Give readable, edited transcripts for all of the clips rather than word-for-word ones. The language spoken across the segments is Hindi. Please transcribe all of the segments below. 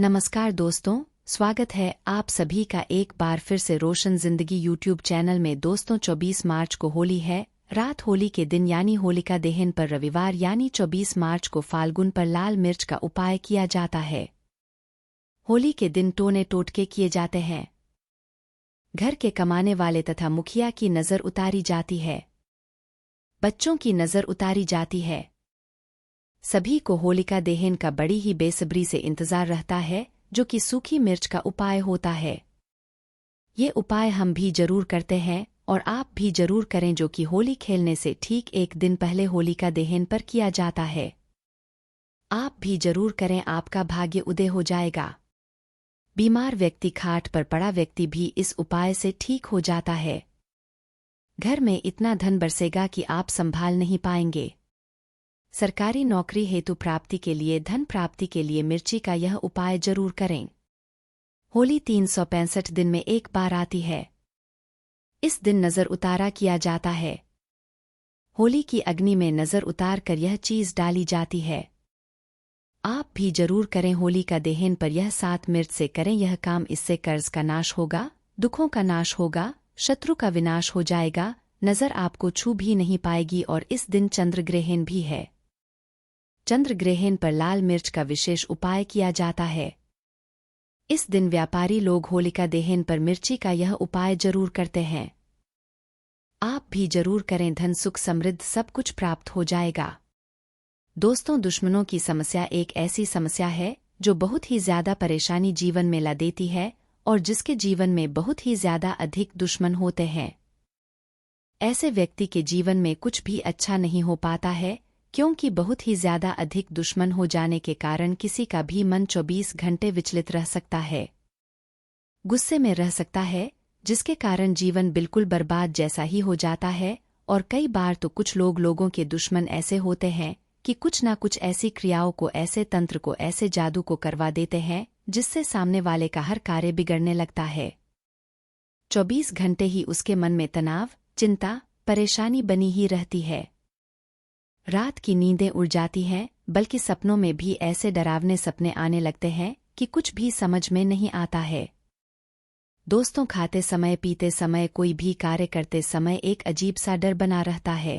नमस्कार दोस्तों, स्वागत है आप सभी का एक बार फिर से रोशन जिंदगी यूट्यूब चैनल में। दोस्तों 24 मार्च को होली है। रात होली के दिन यानी होलिका दहन पर रविवार यानी 24 मार्च को फाल्गुन पर लाल मिर्च का उपाय किया जाता है। होली के दिन टोने टोटके किए जाते हैं। घर के कमाने वाले तथा मुखिया की नज़र उतारी जाती है। बच्चों की नज़र उतारी जाती है। सभी को होलिका दहन का बड़ी ही बेसब्री से इंतजार रहता है, जो कि सूखी मिर्च का उपाय होता है। ये उपाय हम भी जरूर करते हैं और आप भी जरूर करें, जो कि होली खेलने से ठीक एक दिन पहले होलिका दहन पर किया जाता है। आप भी जरूर करें, आपका भाग्य उदय हो जाएगा। बीमार व्यक्ति, खाट पर पड़ा व्यक्ति भी इस उपाय से ठीक हो जाता है। घर में इतना धन बरसेगा कि आप संभाल नहीं पाएंगे। सरकारी नौकरी हेतु प्राप्ति के लिए, धन प्राप्ति के लिए मिर्ची का यह उपाय जरूर करें। होली 365 दिन में एक बार आती है। इस दिन नज़र उतारा किया जाता है। होली की अग्नि में नज़र उतार कर यह चीज़ डाली जाती है। आप भी जरूर करें। होली का दहन पर यह 7 मिर्च से करें यह काम। इससे कर्ज का नाश होगा, दुखों का नाश होगा, शत्रु का विनाश हो जाएगा, नज़र आपको छू भी नहीं पाएगी। और इस दिन चंद्र ग्रहण भी है। चंद्र ग्रहण पर लाल मिर्च का विशेष उपाय किया जाता है। इस दिन व्यापारी लोग होलिका दहन पर मिर्ची का यह उपाय जरूर करते हैं। आप भी जरूर करें, धन सुख समृद्ध सब कुछ प्राप्त हो जाएगा। दोस्तों, दुश्मनों की समस्या एक ऐसी समस्या है जो बहुत ही ज्यादा परेशानी जीवन में ला देती है और जिसके जीवन में बहुत ही ज्यादा अधिक दुश्मन होते हैं। ऐसे व्यक्ति के जीवन में कुछ भी अच्छा नहीं हो पाता है, क्योंकि बहुत ही ज्यादा अधिक दुश्मन हो जाने के कारण किसी का भी मन 24 घंटे विचलित रह सकता है, गुस्से में रह सकता है, जिसके कारण जीवन बिल्कुल बर्बाद जैसा ही हो जाता है। और कई बार तो कुछ लोगों के दुश्मन ऐसे होते हैं कि कुछ ना कुछ ऐसी क्रियाओं को, ऐसे तंत्र को, ऐसे जादू को करवा देते हैं जिससे सामने वाले का हर कार्य बिगड़ने लगता है। 24 घंटे ही उसके मन में तनाव, चिंता, परेशानी बनी ही रहती है। रात की नींदें उड़ जाती हैं, बल्कि सपनों में भी ऐसे डरावने सपने आने लगते हैं कि कुछ भी समझ में नहीं आता है। दोस्तों, खाते समय, पीते समय, कोई भी कार्य करते समय एक अजीब सा डर बना रहता है।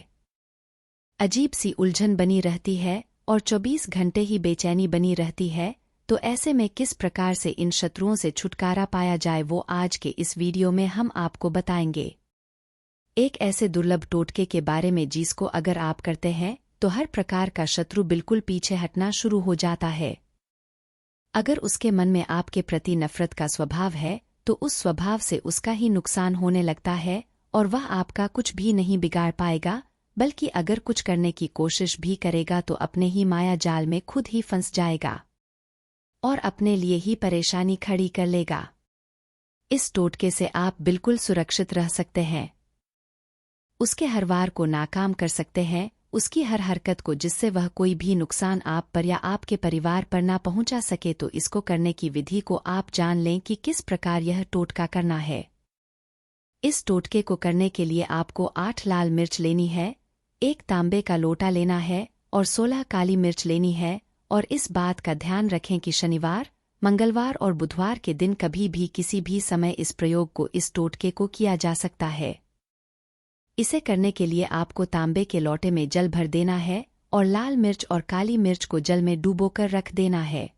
अजीब सी उलझन बनी रहती है और 24 घंटे ही बेचैनी बनी रहती है। तो ऐसे में किस प्रकार से इन शत्रुओं से छुटकारा पाया जाए, वो आज के इस वीडियो में हम आपको बताएंगे। एक ऐसे दुर्लभ टोटके के बारे में जिसको अगर आप करते हैं तो हर प्रकार का शत्रु बिल्कुल पीछे हटना शुरू हो जाता है। अगर उसके मन में आपके प्रति नफरत का स्वभाव है तो उस स्वभाव से उसका ही नुकसान होने लगता है और वह आपका कुछ भी नहीं बिगाड़ पाएगा, बल्कि अगर कुछ करने की कोशिश भी करेगा तो अपने ही माया जाल में खुद ही फंस जाएगा और अपने लिए ही परेशानी खड़ी कर लेगा। इस टोटके से आप बिल्कुल सुरक्षित रह सकते हैं। उसके हर वार को नाकाम कर सकते हैं, उसकी हर हरकत को, जिससे वह कोई भी नुकसान आप पर या आपके परिवार पर ना पहुंचा सके। तो इसको करने की विधि को आप जान लें कि किस प्रकार यह टोटका करना है। इस टोटके को करने के लिए आपको 8 लाल मिर्च लेनी है, 1 तांबे का लोटा लेना है और 16 काली मिर्च लेनी है। और इस बात का ध्यान रखें कि शनिवार, मंगलवार और बुधवार के दिन कभी भी किसी भी समय इस प्रयोग को, इस टोटके को किया जा सकता है। इसे करने के लिए आपको तांबे के लोटे में जल भर देना है और लाल मिर्च और काली मिर्च को जल में डुबोकर रख देना है।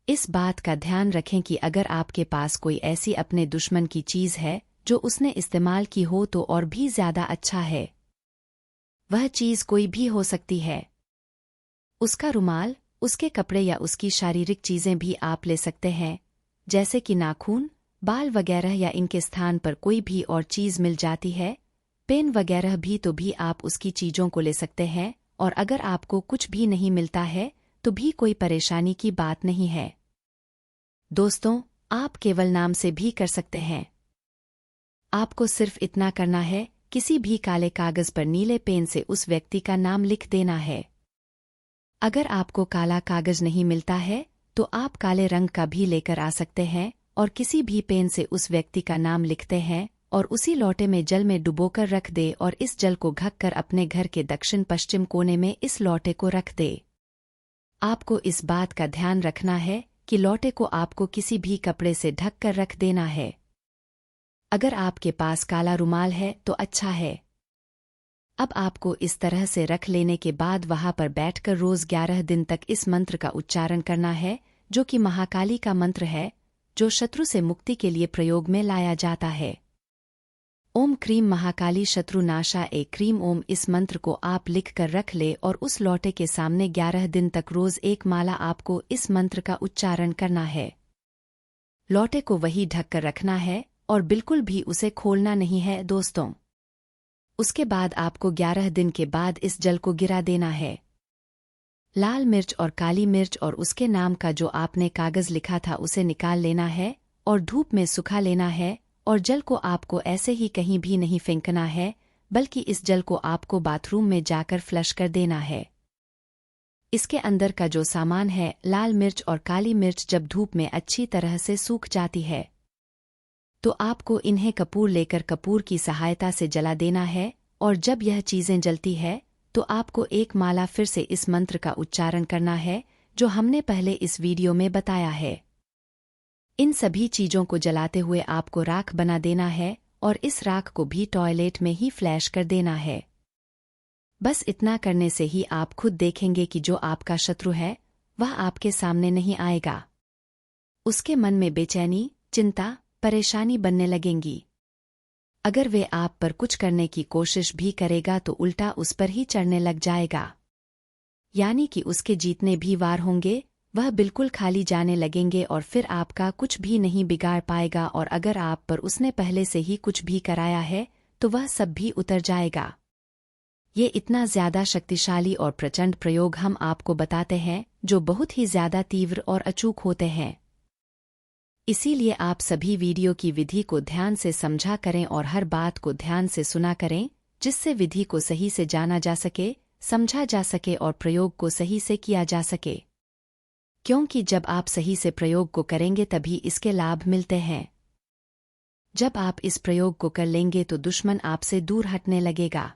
इस बात का ध्यान रखें कि अगर आपके पास कोई ऐसी अपने दुश्मन की चीज है जो उसने इस्तेमाल की हो तो और भी ज्यादा अच्छा है। वह चीज कोई भी हो सकती है। उसका रुमाल, उसके कपड़े या उसकी शारीरिक चीजें भी आप ले सकते हैं, जैसे कि नाखून, बाल वगैरह, या इनके स्थान पर कोई भी और चीज मिल जाती है, पेन वगैरह भी, तो भी आप उसकी चीजों को ले सकते हैं। और अगर आपको कुछ भी नहीं मिलता है तो भी कोई परेशानी की बात नहीं है। दोस्तों, आप केवल नाम से भी कर सकते हैं। आपको सिर्फ इतना करना है, किसी भी काले कागज पर नीले पेन से उस व्यक्ति का नाम लिख देना है। अगर आपको काला कागज नहीं मिलता है तो आप काले रंग का भी लेकर आ सकते हैं और किसी भी पेन से उस व्यक्ति का नाम लिखते हैं और उसी लोटे में जल में डुबोकर रख दे और इस जल को ढक कर अपने घर के दक्षिण पश्चिम कोने में इस लोटे को रख दे। आपको इस बात का ध्यान रखना है कि लौटे को आपको किसी भी कपड़े से ढक कर रख देना है। अगर आपके पास काला रुमाल है तो अच्छा है। अब आपको इस तरह से रख लेने के बाद वहां पर बैठकर रोज 11 दिन तक इस मंत्र का उच्चारण करना है, जो कि महाकाली का मंत्र है, जो शत्रु से मुक्ति के लिए प्रयोग में लाया जाता है। ओम क्रीम महाकाली शत्रु नाशा ए क्रीम। ओम इस मंत्र को आप लिख कर रख ले और उस लौटे के सामने 11 दिन तक रोज एक माला आपको इस मंत्र का उच्चारण करना है। लौटे को वही ढक कर रखना है और बिल्कुल भी उसे खोलना नहीं है दोस्तों। उसके बाद आपको 11 दिन के बाद इस जल को गिरा देना है। लाल मिर्च और काली मिर्च और उसके नाम का जो आपने कागज लिखा था उसे निकाल लेना है और धूप में सुखा लेना है। और जल को आपको ऐसे ही कहीं भी नहीं फेंकना है, बल्कि इस जल को आपको बाथरूम में जाकर फ्लश कर देना है। इसके अंदर का जो सामान है, लाल मिर्च और काली मिर्च, जब धूप में अच्छी तरह से सूख जाती है तो आपको इन्हें कपूर लेकर कपूर की सहायता से जला देना है। और जब यह चीजें जलती है तो आपको एक माला फिर से इस मंत्र का उच्चारण करना है, जो हमने पहले इस वीडियो में बताया है। इन सभी चीजों को जलाते हुए आपको राख बना देना है और इस राख को भी टॉयलेट में ही फ्लैश कर देना है। बस इतना करने से ही आप खुद देखेंगे कि जो आपका शत्रु है वह आपके सामने नहीं आएगा। उसके मन में बेचैनी, चिंता, परेशानी बनने लगेंगी। अगर वे आप पर कुछ करने की कोशिश भी करेगा तो उल्टा उस पर ही चढ़ने लग जाएगा। यानी कि उसके जीतने भी वार होंगे, वह बिल्कुल खाली जाने लगेंगे और फिर आपका कुछ भी नहीं बिगाड़ पाएगा। और अगर आप पर उसने पहले से ही कुछ भी कराया है तो वह सब भी उतर जाएगा। ये इतना ज्यादा शक्तिशाली और प्रचंड प्रयोग हम आपको बताते हैं, जो बहुत ही ज्यादा तीव्र और अचूक होते हैं। इसीलिए आप सभी वीडियो की विधि को ध्यान से समझा करें और हर बात को ध्यान से सुना करें, जिससे विधि को सही से जाना जा सके, समझा जा सके और प्रयोग को सही से किया जा सके। क्योंकि जब आप सही से प्रयोग को करेंगे तभी इसके लाभ मिलते हैं। जब आप इस प्रयोग को कर लेंगे तो दुश्मन आपसे दूर हटने लगेगा।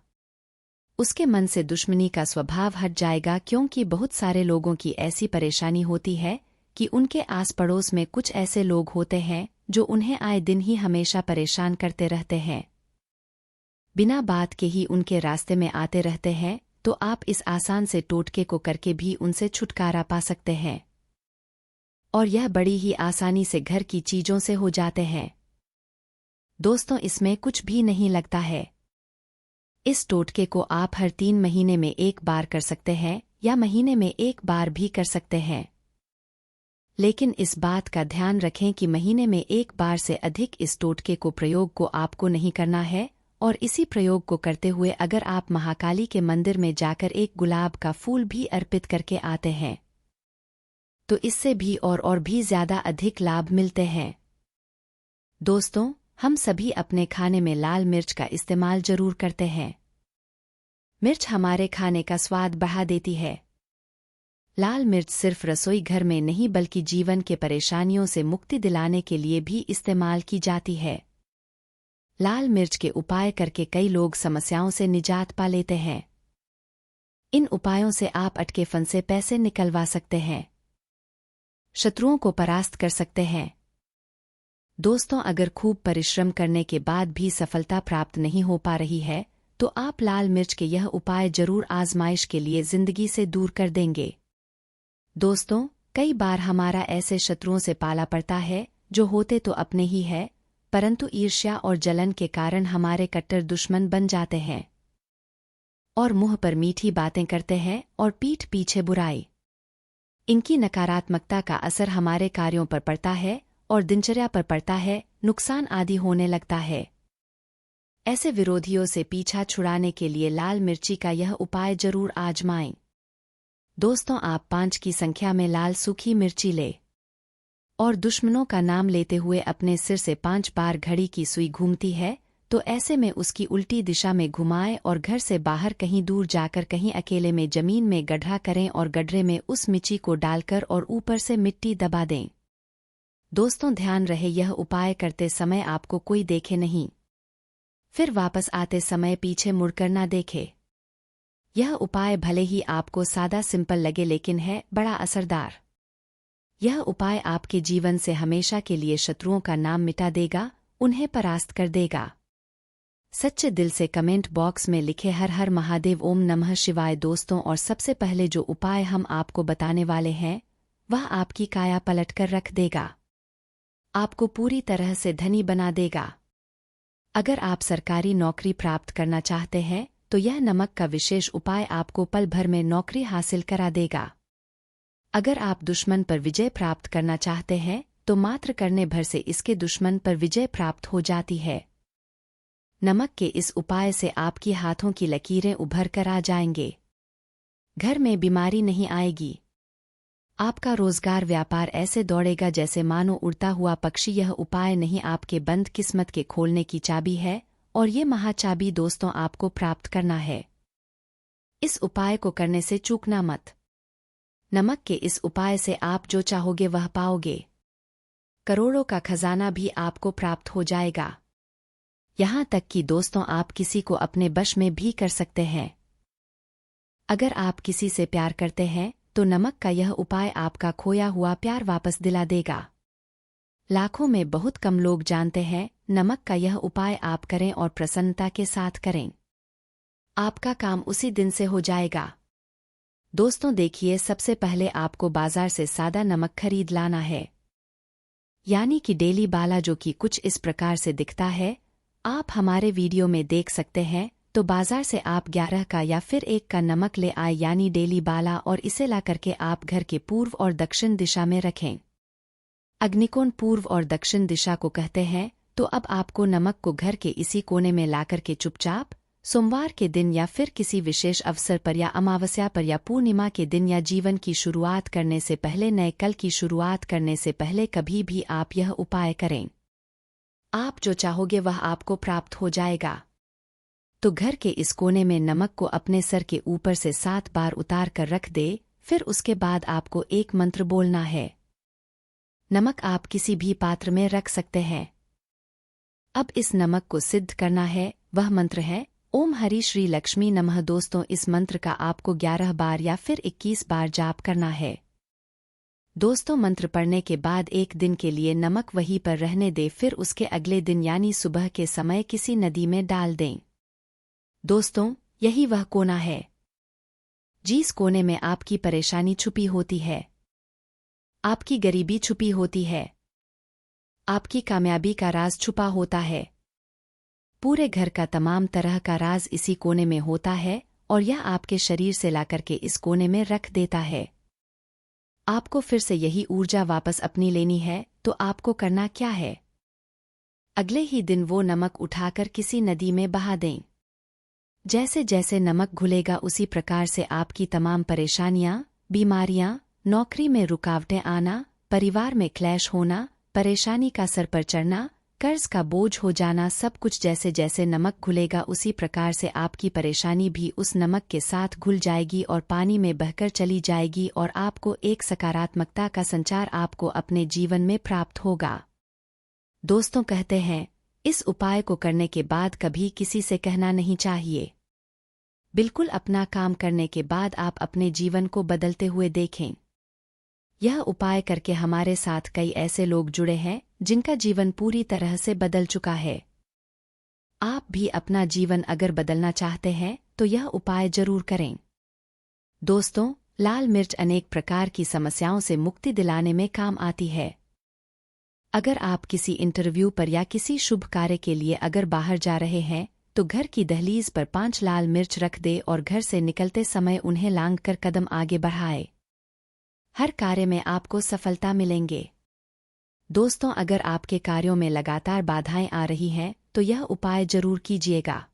उसके मन से दुश्मनी का स्वभाव हट जाएगा, क्योंकि बहुत सारे लोगों की ऐसी परेशानी होती है कि उनके आस पड़ोस में कुछ ऐसे लोग होते हैं जो उन्हें आए दिन ही हमेशा परेशान करते रहते हैं, बिना बात के ही उनके रास्ते में आते रहते हैं। तो आप इस आसान से टोटके को करके भी उनसे छुटकारा पा सकते हैं और यह बड़ी ही आसानी से घर की चीजों से हो जाते हैं। दोस्तों, इसमें कुछ भी नहीं लगता है। इस टोटके को आप हर 3 महीने में एक बार कर सकते हैं या महीने में एक बार भी कर सकते हैं। लेकिन इस बात का ध्यान रखें कि महीने में एक बार से अधिक इस टोटके को प्रयोग को आपको नहीं करना है। और इसी प्रयोग को करते हुए अगर आप महाकाली के मंदिर में जाकर एक गुलाब का फूल भी अर्पित करके आते हैं तो इससे भी और भी ज्यादा अधिक लाभ मिलते हैं। दोस्तों, हम सभी अपने खाने में लाल मिर्च का इस्तेमाल जरूर करते हैं। मिर्च हमारे खाने का स्वाद बढ़ा देती है। लाल मिर्च सिर्फ रसोई घर में नहीं बल्कि जीवन के परेशानियों से मुक्ति दिलाने के लिए भी इस्तेमाल की जाती है। लाल मिर्च के उपाय करके कई लोग समस्याओं से निजात पा लेते हैं। इन उपायों से आप अटके फंसे पैसे निकलवा सकते हैं, शत्रुओं को परास्त कर सकते हैं। दोस्तों, अगर खूब परिश्रम करने के बाद भी सफलता प्राप्त नहीं हो पा रही है तो आप लाल मिर्च के यह उपाय जरूर आजमाइश के लिए जिंदगी से दूर कर देंगे। दोस्तों, कई बार हमारा ऐसे शत्रुओं से पाला पड़ता है जो होते तो अपने ही है, परंतु ईर्ष्या और जलन के कारण हमारे कट्टर दुश्मन बन जाते हैं और मुंह पर मीठी बातें करते हैं और पीठ पीछे बुराई। इनकी नकारात्मकता का असर हमारे कार्यों पर पड़ता है और दिनचर्या पर पड़ता है, नुकसान आदि होने लगता है। ऐसे विरोधियों से पीछा छुड़ाने के लिए लाल मिर्ची का यह उपाय जरूर आजमाएं। दोस्तों, आप 5 की संख्या में लाल सूखी मिर्ची ले और दुश्मनों का नाम लेते हुए अपने सिर से 5 बार घड़ी की सुई घूमती है तो ऐसे में उसकी उल्टी दिशा में घुमाएं और घर से बाहर कहीं दूर जाकर कहीं अकेले में जमीन में गड्ढा करें और गड्ढे में उस मिर्ची को डालकर और ऊपर से मिट्टी दबा दें। दोस्तों, ध्यान रहे यह उपाय करते समय आपको कोई देखे नहीं, फिर वापस आते समय पीछे मुड़कर ना देखे। यह उपाय भले ही आपको सादा सिंपल लगे लेकिन है बड़ा असरदार। यह उपाय आपके जीवन से हमेशा के लिए शत्रुओं का नाम मिटा देगा, उन्हें परास्त कर देगा। सच्चे दिल से कमेंट बॉक्स में लिखे हर हर महादेव, ओम नमः शिवाय। दोस्तों, और सबसे पहले जो उपाय हम आपको बताने वाले हैं वह आपकी काया पलट कर रख देगा, आपको पूरी तरह से धनी बना देगा। अगर आप सरकारी नौकरी प्राप्त करना चाहते हैं तो यह नमक का विशेष उपाय आपको पल भर में नौकरी हासिल करा देगा। अगर आप दुश्मन पर विजय प्राप्त करना चाहते हैं तो मात्र करने भर से इसके दुश्मन पर विजय प्राप्त हो जाती है। नमक के इस उपाय से आपकी हाथों की लकीरें उभर कर आ जाएंगे, घर में बीमारी नहीं आएगी, आपका रोजगार व्यापार ऐसे दौड़ेगा जैसे मानो उड़ता हुआ पक्षी। यह उपाय नहीं, आपके बंद किस्मत के खोलने की चाबी है और ये महाचाबी दोस्तों आपको प्राप्त करना है। इस उपाय को करने से चूकना मत। नमक के इस उपाय से आप जो चाहोगे वह पाओगे, करोड़ों का खजाना भी आपको प्राप्त हो जाएगा। यहाँ तक कि दोस्तों आप किसी को अपने वश में भी कर सकते हैं। अगर आप किसी से प्यार करते हैं तो नमक का यह उपाय आपका खोया हुआ प्यार वापस दिला देगा। लाखों में बहुत कम लोग जानते हैं नमक का यह उपाय आप करें और प्रसन्नता के साथ करें, आपका काम उसी दिन से हो जाएगा। दोस्तों देखिए, सबसे पहले आपको बाजार से सादा नमक खरीद लाना है, यानी कि डेली बाला, जो कि कुछ इस प्रकार से दिखता है। आप हमारे वीडियो में देख सकते हैं। तो बाजार से आप 11 का या फिर 1 का नमक ले आए, यानी डेली बाला, और इसे ला करके आप घर के पूर्व और दक्षिण दिशा में रखें। अग्निकोण पूर्व और दक्षिण दिशा को कहते हैं। तो अब आपको नमक को घर के इसी कोने में ला करके चुपचाप सोमवार के दिन या फिर किसी विशेष अवसर पर या अमावस्या पर या पूर्णिमा के दिन या जीवन की शुरुआत करने से पहले, नए कल की शुरुआत करने से पहले कभी भी आप यह उपाय करें। आप जो चाहोगे वह आपको प्राप्त हो जाएगा। तो घर के इस कोने में नमक को अपने सर के ऊपर से 7 बार उतार कर रख दे। फिर उसके बाद आपको एक मंत्र बोलना है। नमक आप किसी भी पात्र में रख सकते हैं। अब इस नमक को सिद्ध करना है। वह मंत्र है ओम हरि श्री लक्ष्मी नमः। दोस्तों, इस मंत्र का आपको 11 बार या फिर 21 बार जाप करना है। दोस्तों, मंत्र पढ़ने के बाद एक दिन के लिए नमक वहीं पर रहने दे, फिर उसके अगले दिन यानी सुबह के समय किसी नदी में डाल दें। दोस्तों, यही वह कोना है जिस कोने में आपकी परेशानी छुपी होती है, आपकी गरीबी छुपी होती है, आपकी कामयाबी का राज छुपा होता है। पूरे घर का तमाम तरह का राज इसी कोने में होता है और यह आपके शरीर से लाकर के इस कोने में रख देता है। आपको फिर से यही ऊर्जा वापस अपनी लेनी है। तो आपको करना क्या है, अगले ही दिन वो नमक उठाकर किसी नदी में बहा दें। जैसे जैसे नमक घुलेगा उसी प्रकार से आपकी तमाम परेशानियां, बीमारियां, नौकरी में रुकावटें आना, परिवार में क्लैश होना, परेशानी का सर पर चढ़ना, कर्ज का बोझ हो जाना, सब कुछ जैसे जैसे नमक घुलेगा उसी प्रकार से आपकी परेशानी भी उस नमक के साथ घुल जाएगी और पानी में बहकर चली जाएगी और आपको एक सकारात्मकता का संचार आपको अपने जीवन में प्राप्त होगा। दोस्तों, कहते हैं इस उपाय को करने के बाद कभी किसी से कहना नहीं चाहिए। बिल्कुल अपना काम करने के बाद आप अपने जीवन को बदलते हुए देखें। यह उपाय करके हमारे साथ कई ऐसे लोग जुड़े हैं जिनका जीवन पूरी तरह से बदल चुका है। आप भी अपना जीवन अगर बदलना चाहते हैं तो यह उपाय जरूर करें। दोस्तों, लाल मिर्च अनेक प्रकार की समस्याओं से मुक्ति दिलाने में काम आती है। अगर आप किसी इंटरव्यू पर या किसी शुभ कार्य के लिए अगर बाहर जा रहे हैं तो घर की दहलीज पर 5 लाल मिर्च रख दे और घर से निकलते समय उन्हें लांघ कर कदम आगे बढ़ाए। हर कार्य में आपको सफलता मिलेंगे। दोस्तों, अगर आपके कार्यों में लगातार बाधाएं आ रही हैं तो यह उपाय जरूर कीजिएगा।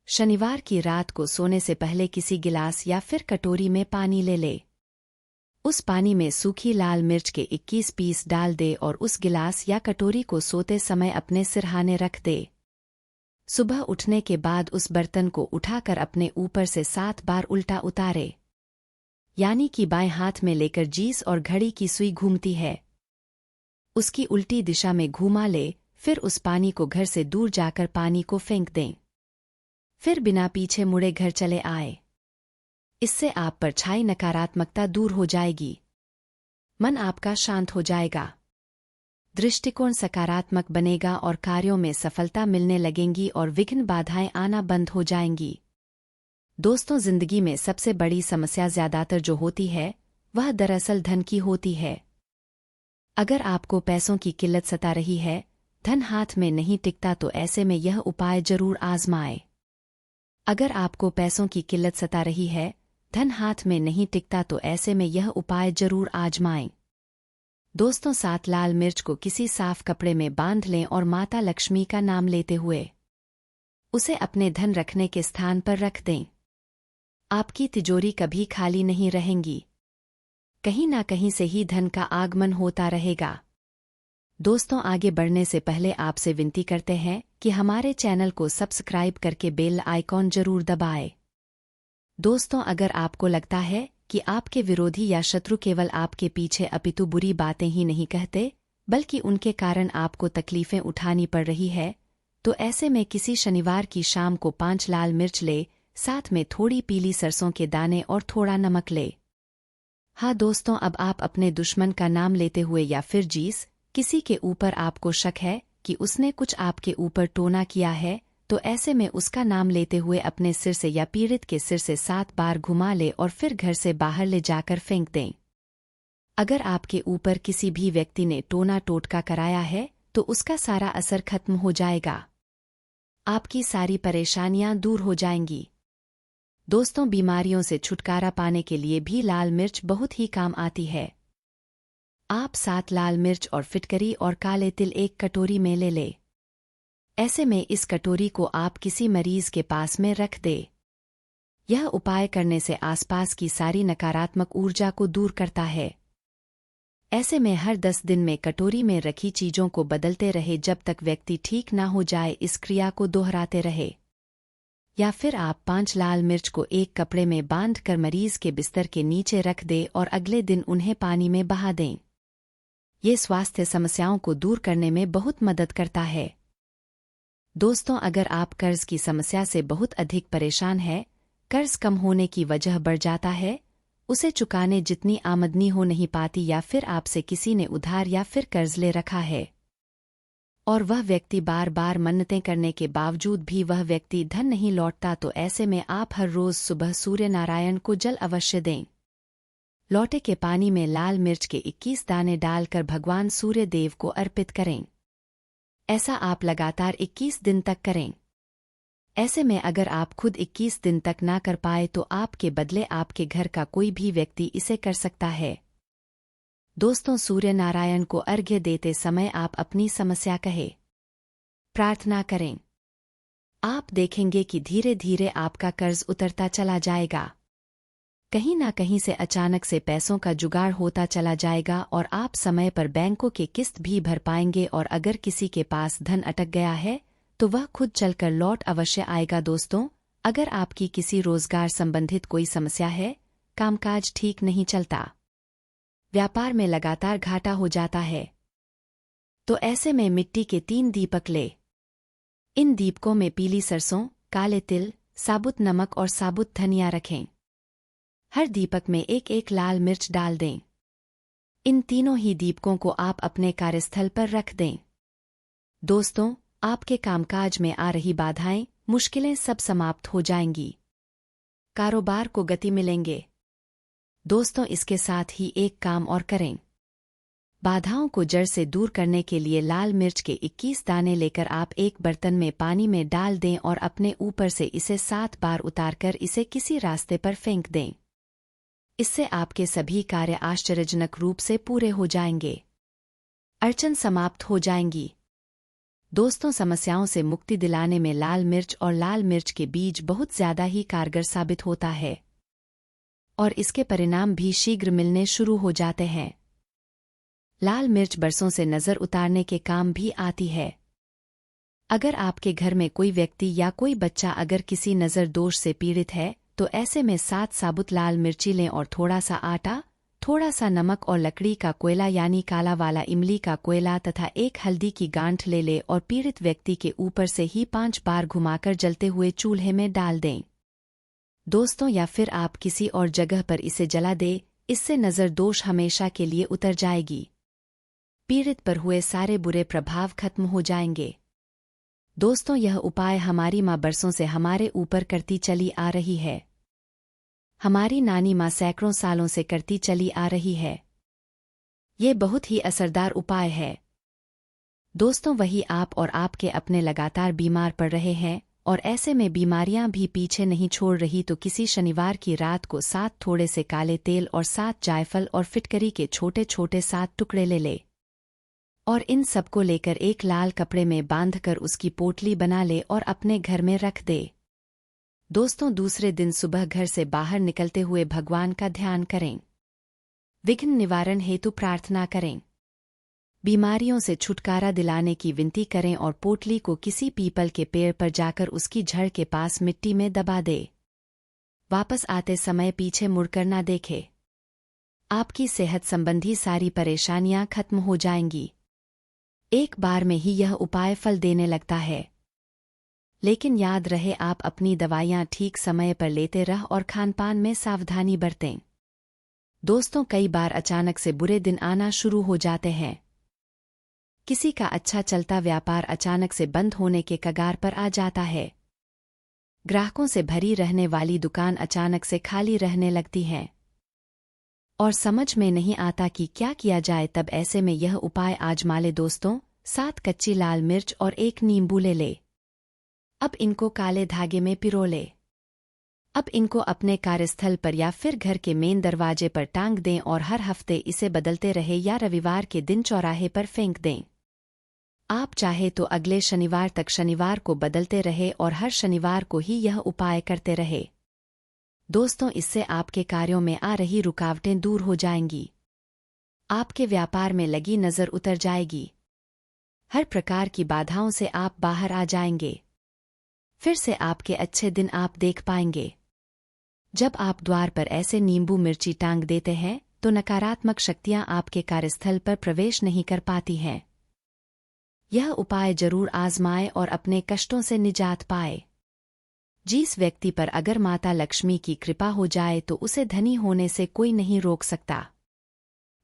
शनिवार की रात को सोने से पहले किसी गिलास या फिर कटोरी में पानी ले ले। उस पानी में सूखी लाल मिर्च के 21 पीस डाल दे और उस गिलास या कटोरी को सोते समय अपने सिरहाने रख दे। सुबह उठने के बाद उस बर्तन को उठाकर अपने ऊपर से 7 बार उल्टा उतारे, यानी कि बाएं हाथ में लेकर जीस और घड़ी की सुई घूमती है उसकी उल्टी दिशा में घुमा ले। फिर उस पानी को घर से दूर जाकर पानी को फेंक दें। फिर बिना पीछे मुड़े घर चले आए। इससे आप पर छाई नकारात्मकता दूर हो जाएगी। मन आपका शांत हो जाएगा, दृष्टिकोण सकारात्मक बनेगा और कार्यों में सफलता मिलने लगेंगी और विघ्न बाधाएं आना बंद हो जाएंगी। दोस्तों, जिंदगी में सबसे बड़ी समस्या ज्यादातर जो होती है वह दरअसल धन की होती है। अगर आपको पैसों की किल्लत सता रही है, धन हाथ में नहीं टिकता, तो ऐसे में यह उपाय जरूर आजमाएं। अगर आपको पैसों की किल्लत सता रही है, धन हाथ में नहीं टिकता, तो ऐसे में यह उपाय जरूर आजमाएं। दोस्तों, 7 लाल मिर्च को किसी साफ कपड़े में बांध लें और माता लक्ष्मी का नाम लेते हुए उसे अपने धन रखने के स्थान पर रख दें। आपकी तिजोरी कभी खाली नहीं रहेंगी, कहीं ना कहीं से ही धन का आगमन होता रहेगा। दोस्तों, आगे बढ़ने से पहले आपसे विनती करते हैं कि हमारे चैनल को सब्सक्राइब करके बेल आइकॉन जरूर दबाएं। दोस्तों, अगर आपको लगता है कि आपके विरोधी या शत्रु केवल आपके पीछे अपितु बुरी बातें ही नहीं कहते, बल्कि उनके कारण आपको तकलीफें उठानी पड़ रही है, तो ऐसे में किसी शनिवार की शाम को 5 लाल मिर्च ले, साथ में थोड़ी पीली सरसों के दाने और थोड़ा नमक ले। हाँ दोस्तों, अब आप अपने दुश्मन का नाम लेते हुए या फिर किसी के ऊपर आपको शक है कि उसने कुछ आपके ऊपर टोना किया है, तो ऐसे में उसका नाम लेते हुए अपने सिर से या पीड़ित के सिर से 7 बार घुमा ले और फिर घर से बाहर ले जाकर फेंक दें। अगर आपके ऊपर किसी भी व्यक्ति ने टोना टोटका कराया है, तो उसका सारा असर खत्म हो जाएगा, आपकी सारी परेशानियां दूर हो जाएंगी। दोस्तों, बीमारियों से छुटकारा पाने के लिए भी लाल मिर्च बहुत ही काम आती है। आप 7 लाल मिर्च और फिटकरी और काले तिल एक कटोरी में ले ले। ऐसे में इस कटोरी को आप किसी मरीज के पास में रख दे। यह उपाय करने से आसपास की सारी नकारात्मक ऊर्जा को दूर करता है। ऐसे में हर 10 दिन में कटोरी में रखी चीजों को बदलते रहे जब तक व्यक्ति ठीक ना हो जाए। इस क्रिया को दोहराते रहे। या फिर आप 5 लाल मिर्च को एक कपड़े में बांधकर मरीज के बिस्तर के नीचे रख दे और अगले दिन उन्हें पानी में बहा दें। ये स्वास्थ्य समस्याओं को दूर करने में बहुत मदद करता है। दोस्तों, अगर आप कर्ज की समस्या से बहुत अधिक परेशान हैं, कर्ज कम होने की वजह बढ़ जाता है, उसे चुकाने जितनी आमदनी हो नहीं पाती, या फिर आपसे किसी ने उधार या फिर कर्ज ले रखा है और वह व्यक्ति बार बार मन्नतें करने के बावजूद भी वह व्यक्ति धन नहीं लौटता, तो ऐसे में आप हर रोज सुबह सूर्य नारायण को जल अवश्य दें। लौटे के पानी में लाल मिर्च के 21 दाने डालकर भगवान सूर्य देव को अर्पित करें। ऐसा आप लगातार 21 दिन तक करें। ऐसे में अगर आप खुद 21 दिन तक ना कर पाए, तो आपके बदले आपके घर का कोई भी व्यक्ति इसे कर सकता है। दोस्तों, सूर्य नारायण को अर्घ्य देते समय आप अपनी समस्या कहे, प्रार्थना करें। आप देखेंगे कि धीरे धीरे आपका कर्ज उतरता चला जाएगा। कहीं ना कहीं से अचानक से पैसों का जुगाड़ होता चला जाएगा और आप समय पर बैंकों के किस्त भी भर पाएंगे। और अगर किसी के पास धन अटक गया है, तो वह खुद चलकर लौट अवश्य आएगा। दोस्तों, अगर आपकी किसी रोजगार संबंधित कोई समस्या है, कामकाज ठीक नहीं चलता, व्यापार में लगातार घाटा हो जाता है, तो ऐसे में मिट्टी के 3 दीपक ले। इन दीपकों में पीली सरसों, काले तिल, साबुत नमक और साबुत धनिया रखें। हर दीपक में एक एक लाल मिर्च डाल दें। इन तीनों ही दीपकों को आप अपने कार्यस्थल पर रख दें। दोस्तों, आपके कामकाज में आ रही बाधाएं, मुश्किलें सब समाप्त हो जाएंगी, कारोबार को गति मिलेंगे। दोस्तों, इसके साथ ही एक काम और करें। बाधाओं को जड़ से दूर करने के लिए लाल मिर्च के 21 दाने लेकर आप एक बर्तन में पानी में डाल दें और अपने ऊपर से इसे 7 बार उतारकर इसे किसी रास्ते पर फेंक दें। इससे आपके सभी कार्य आश्चर्यजनक रूप से पूरे हो जाएंगे, अड़चन समाप्त हो जाएंगी। दोस्तों, समस्याओं से मुक्ति दिलाने में लाल मिर्च और लाल मिर्च के बीज बहुत ज्यादा ही कारगर साबित होता है और इसके परिणाम भी शीघ्र मिलने शुरू हो जाते हैं। लाल मिर्च बरसों से नजर उतारने के काम भी आती है। अगर आपके घर में कोई व्यक्ति या कोई बच्चा अगर किसी नजर दोष से पीड़ित है, तो ऐसे में 7 साबुत लाल मिर्ची लें और थोड़ा सा आटा, थोड़ा सा नमक और लकड़ी का कोयला यानी काला वाला इमली का कोयला तथा एक हल्दी की गांठ ले ले और पीड़ित व्यक्ति के ऊपर से ही 5 बार घुमाकर जलते हुए चूल्हे में डाल दें। दोस्तों, या फिर आप किसी और जगह पर इसे जला दे। इससे नज़र दोष हमेशा के लिए उतर जाएगी। पीड़ित पर हुए सारे बुरे प्रभाव खत्म हो जाएंगे। दोस्तों, यह उपाय हमारी माँ बरसों से हमारे ऊपर करती चली आ रही है। हमारी नानी माँ सैकड़ों सालों से करती चली आ रही है। ये बहुत ही असरदार उपाय है। दोस्तों, वही आप और आपके अपने लगातार बीमार पड़ रहे हैं और ऐसे में बीमारियां भी पीछे नहीं छोड़ रही, तो किसी शनिवार की रात को 7 थोड़े से काले तेल और 7 जायफल और फिटकरी के छोटे छोटे 7 टुकड़े ले और इन सबको लेकर एक लाल कपड़े में बांधकर उसकी पोटली बना ले और अपने घर में रख दे। दोस्तों, दूसरे दिन सुबह घर से बाहर निकलते हुए भगवान का ध्यान करें, विघ्न निवारण हेतु प्रार्थना करें, बीमारियों से छुटकारा दिलाने की विनती करें और पोटली को किसी पीपल के पेड़ पर जाकर उसकी जड़ के पास मिट्टी में दबा दे। वापस आते समय पीछे मुड़कर ना देखे। आपकी सेहत संबंधी सारी परेशानियां खत्म हो जाएंगी। एक बार में ही यह उपाय फल देने लगता है। लेकिन याद रहे, आप अपनी दवाइयां ठीक समय पर लेते रह और खानपान में सावधानी बरतें। दोस्तों, कई बार अचानक से बुरे दिन आना शुरू हो जाते हैं। किसी का अच्छा चलता व्यापार अचानक से बंद होने के कगार पर आ जाता है। ग्राहकों से भरी रहने वाली दुकान अचानक से खाली रहने लगती है और समझ में नहीं आता कि क्या किया जाए। तब ऐसे में यह उपाय आजमा ले दोस्तों। 7 कच्ची लाल मिर्च और 1 नींबू ले। अब इनको काले धागे में पिरो ले। अब इनको अपने कार्यस्थल पर या फिर घर के मेन दरवाजे पर टांग दें और हर हफ्ते इसे बदलते रहे या रविवार के दिन चौराहे पर फेंक दें। आप चाहे तो अगले शनिवार तक शनिवार को बदलते रहे और हर शनिवार को ही यह उपाय करते रहे। दोस्तों, इससे आपके कार्यों में आ रही रुकावटें दूर हो जाएंगी। आपके व्यापार में लगी नज़र उतर जाएगी। हर प्रकार की बाधाओं से आप बाहर आ जाएंगे। फिर से आपके अच्छे दिन आप देख पाएंगे। जब आप द्वार पर ऐसे नींबू मिर्ची टांग देते हैं तो नकारात्मक शक्तियां आपके कार्यस्थल पर प्रवेश नहीं कर पाती हैं। यह उपाय जरूर आजमाएं और अपने कष्टों से निजात पाए। जिस व्यक्ति पर अगर माता लक्ष्मी की कृपा हो जाए तो उसे धनी होने से कोई नहीं रोक सकता।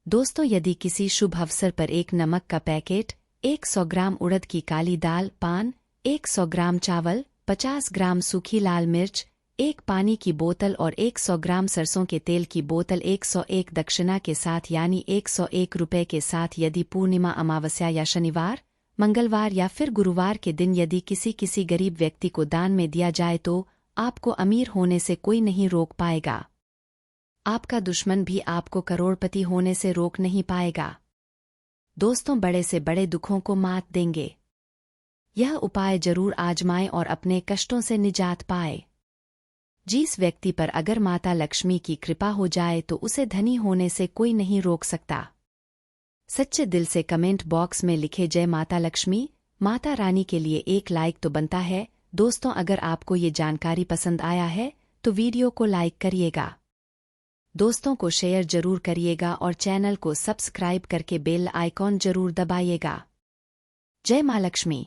दोस्तों, यदि किसी शुभ अवसर पर 1 नमक का पैकेट, 100 ग्राम उड़द की काली दाल, पान, 100 ग्राम चावल, 50 ग्राम सूखी लाल मिर्च, 1 पानी की बोतल और 100 ग्राम सरसों के तेल की बोतल 101 दक्षिणा के साथ यानी 101 रुपये के साथ यदि पूर्णिमा, अमावस्या या शनिवार, मंगलवार या फिर गुरुवार के दिन यदि किसी गरीब व्यक्ति को दान में दिया जाए तो आपको अमीर होने से कोई नहीं रोक पाएगा। आपका दुश्मन भी आपको करोड़पति होने से रोक नहीं पाएगा। दोस्तों, बड़े से बड़े दुखों को मात देंगे। यह उपाय जरूर आजमाएं और अपने कष्टों से निजात पाए। जिस व्यक्ति पर अगर माता लक्ष्मी की कृपा हो जाए तो उसे धनी होने से कोई नहीं रोक सकता। सच्चे दिल से कमेंट बॉक्स में लिखे जय माता लक्ष्मी। माता रानी के लिए एक लाइक तो बनता है। दोस्तों, अगर आपको ये जानकारी पसंद आया है तो वीडियो को लाइक करिएगा, दोस्तों को शेयर जरूर करिएगा और चैनल को सब्सक्राइब करके बेल आइकॉन जरूर दबाइएगा। जय मां लक्ष्मी।